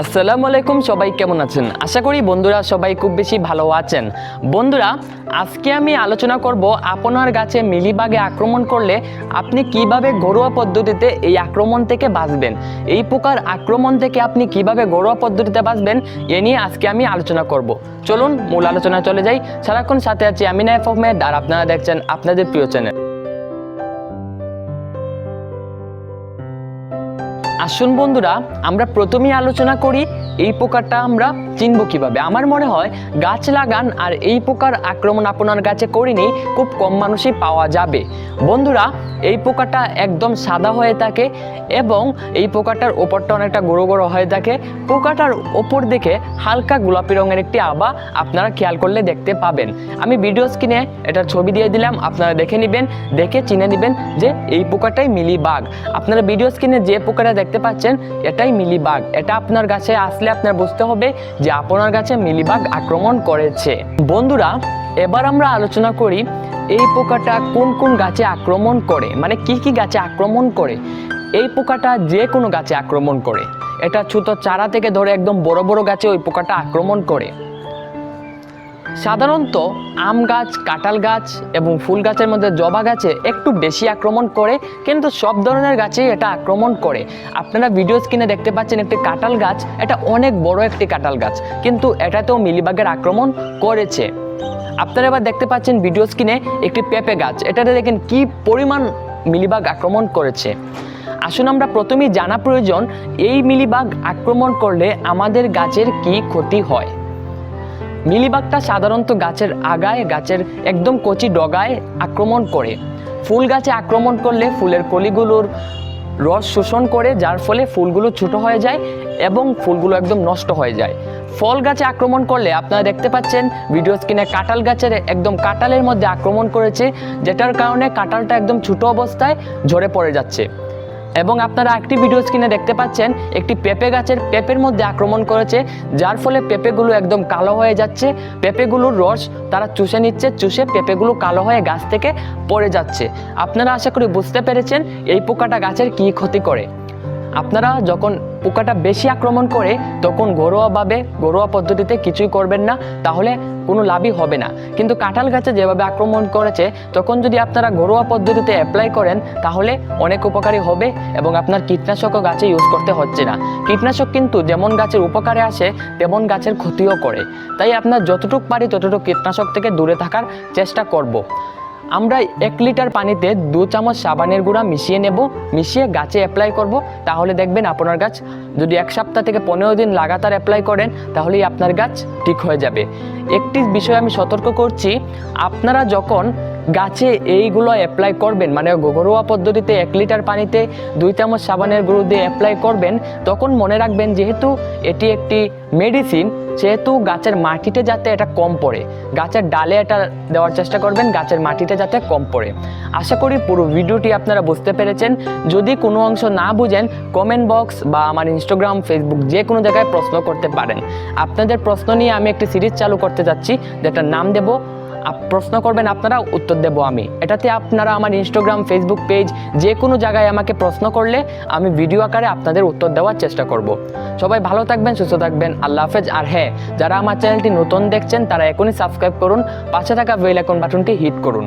আসসালামু আলাইকুম, সবাই কেমন আছেন? আশা করি বন্ধুরা সবাই খুব বেশি ভালো আছেন। বন্ধুরা, আজকে আমি আলোচনা করব আপনার গাছে মিলিবাগে আক্রমণ করলে আপনি কিভাবে ঘরোয়া পদ্ধতিতে এই আক্রমণ থেকে বাঁচবেন। এই পোকার আক্রমণ থেকে আপনি কিভাবে ঘরোয়া পদ্ধতিতে বাঁচবেন এ নিয়ে আজকে আমি আলোচনা করব। চলুন মূল আলোচনা চলে যাই। সারাক্ষণ সাথে আছি আমি নাইফ আহমেদ, আর আপনারা দেখছেন আপনাদের প্রিয় চ্যানেল। আসুন বন্ধুরা, আমরা প্রথমেই আলোচনা করি এই পোকাটা আমরা চিনব কিভাবে। আমার মনে হয় গাছ লাগান আর এই পোকার আক্রমণ আপনার গাছে করিনি খুব কম মানুষই পাওয়া যাবে। বন্ধুরা, এই পোকাটা একদম সাদা হয়ে থাকে এবং এই পোকাটার ওপরটা অনেকটা গুঁড়ো গুঁড়ো হয়ে থাকে। পোকাটার ওপর দিকে হালকা গোলাপি রঙের একটি আভা আপনারা খেয়াল করলে দেখতে পাবেন। আমি ভিডিও স্ক্রিনে এটার ছবি দিয়ে দিলাম, আপনারা দেখে নেবেন, দেখে চিনে নেবেন যে এই পোকাটাই মিলিবাগ। আপনারা ভিডিও স্ক্রিনে যে পোকাটা দেখতে পাচ্ছেন এটাই মিলিবাগ। এটা আপনার গাছে আসলে আপনার বুঝতে হবে যে আপনার গাছে মিলিবাগ আক্রমণ করেছে। বন্ধুরা, এবার আমরা আলোচনা করি এই পোকাটা কোন কোন গাছে আক্রমণ করে, মানে কি কি গাছে আক্রমণ করে। এই পোকাটা যে কোনো গাছে আক্রমণ করে। এটা ছোট চারা থেকে ধরে একদম বড় বড় গাছে ওই পোকাটা আক্রমণ করে। সাধারণত আম গাছ, কাঁঠাল গাছ এবং ফুল গাছের মধ্যে জবা গাছে একটু বেশি আক্রমণ করে, কিন্তু সব ধরনের গাছেই এটা আক্রমণ করে। আপনারা ভিডিও স্ক্রিনে দেখতে পাচ্ছেন একটি কাঁঠাল গাছ, এটা অনেক বড় একটি কাঁঠাল গাছ, কিন্তু এটাতেও মিলিবাগের আক্রমণ করেছে। আপনারা এবার দেখতে পাচ্ছেন ভিডিও স্ক্রিনে একটি পেঁপে গাছ, এটাতে দেখেন কি পরিমাণ মিলিবাগ আক্রমণ করেছে। আসুন আমরা প্রথমেই জানা প্রয়োজন এই মিলিবাগ আক্রমণ করলে আমাদের গাছের কি ক্ষতি হয়। মিলিবাগটা সাধারণত গাছের আগায়, গাছের একদম কচি ডগায় আক্রমণ করে। ফুল গাছে আক্রমণ করলে ফুলের কলিগুলোর রস শোষণ করে, যার ফলে ফুলগুলো ছোট হয়ে যায় এবং ফুলগুলো একদম নষ্ট হয়ে যায়। ফল গাছে আক্রমণ করলে আপনারা দেখতে পাচ্ছেন ভিডিও স্ক্রিনে কাঁঠাল গাছের একদম কাঁঠালের মধ্যে আক্রমণ করেছে, যেটার কারণে কাঁঠালটা একদম ছোট অবস্থায় ঝরে পড়ে যাচ্ছে। এবং আপনারা একটি ভিডিও স্ক্রিনে দেখতে পাচ্ছেন একটি পেঁপে গাছের পেঁপের মধ্যে আক্রমণ করেছে, যার ফলে পেঁপেগুলো একদম কালো হয়ে যাচ্ছে। পেঁপেগুলোর রস তারা চুষে নিচ্ছে, চুষে পেঁপেগুলো কালো হয়ে গাছ থেকে পড়ে যাচ্ছে। আপনারা আশা করি বুঝতে পেরেছেন এই পোকাটা গাছের কী ক্ষতি করে। আপনারা যখন পোকাটা বেশি আক্রমণ করে তখন ঘরোয়া পদ্ধতিতে কিছুই করবেন না, তাহলে কোনো লাভই হবে না। কিন্তু কাঁঠাল গাছে যেভাবে আক্রমণ করেছে তখন যদি আপনারা ঘরোয়া পদ্ধতিতে অ্যাপ্লাই করেন তাহলে অনেক উপকারী হবে এবং আপনার কীটনাশকও গাছে ইউজ করতে হচ্ছে না। কীটনাশক কিন্তু যেমন গাছের উপকারে আসে তেমন গাছের ক্ষতিও করে। তাই আপনার যতটুকু পারি ততটুকু কীটনাশক থেকে দূরে থাকার চেষ্টা করব। আমরা 1 লিটার পানিতে 2 চামচ সাবানের গুঁড়া মিশিয়ে নেব, মিশিয়ে গাছে অ্যাপ্লাই করব। তাহলে দেখবেন আপনার গাছ যদি 1 সপ্তাহ থেকে 15 দিন লাগাতার অ্যাপ্লাই করেন তাহলেই আপনার গাছ ঠিক হয়ে যাবে। একটি বিষয় আমি সতর্ক করছি, আপনারা যখন গাছে এইগুলো অ্যাপ্লাই করবেন, মানে ঘরোয়া পদ্ধতিতে 1 লিটার পানিতে 2 চামচ সাবানের গুঁড়ো দিয়ে অ্যাপ্লাই করবেন, তখন মনে রাখবেন যেহেতু এটি একটি মেডিসিন সেহেতু গাছের মাটিতে যাতে এটা কম পড়ে, গাছের ডালে এটা দেওয়ার চেষ্টা করবেন, গাছের মাটিতে যাতে কম পড়ে। আশা করি পুরো ভিডিওটি আপনারা বুঝতে পেরেছেন। যদি কোনো অংশ না বুঝেন কমেন্ট বক্স বা আমার ইনস্টাগ্রাম, ফেসবুক যে কোনো জায়গায় প্রশ্ন করতে পারেন। আপনাদের প্রশ্ন নিয়ে আমি একটি সিরিজ চালু করতে যাচ্ছি, যেটার নাম দেব প্রশ্ন করবেন আপনারা, উত্তর দেব আমি। এটাতে আপনারা আমার ইনস্টাগ্রাম, ফেসবুক পেজ যে কোনো জায়গায় আমাকে প্রশ্ন করলে আমি ভিডিও আকারে আপনাদের উত্তর দেওয়ার চেষ্টা করব। সবাই ভালো থাকবেন, সুস্থ থাকবেন, আল্লাহ হাফেজ। আর হ্যাঁ, যারা আমার চ্যানেলটি নতুন দেখছেন তারা এখনই সাবস্ক্রাইব করুন, পাশে থাকা বেল আইকন বাটনটি হিট করুন।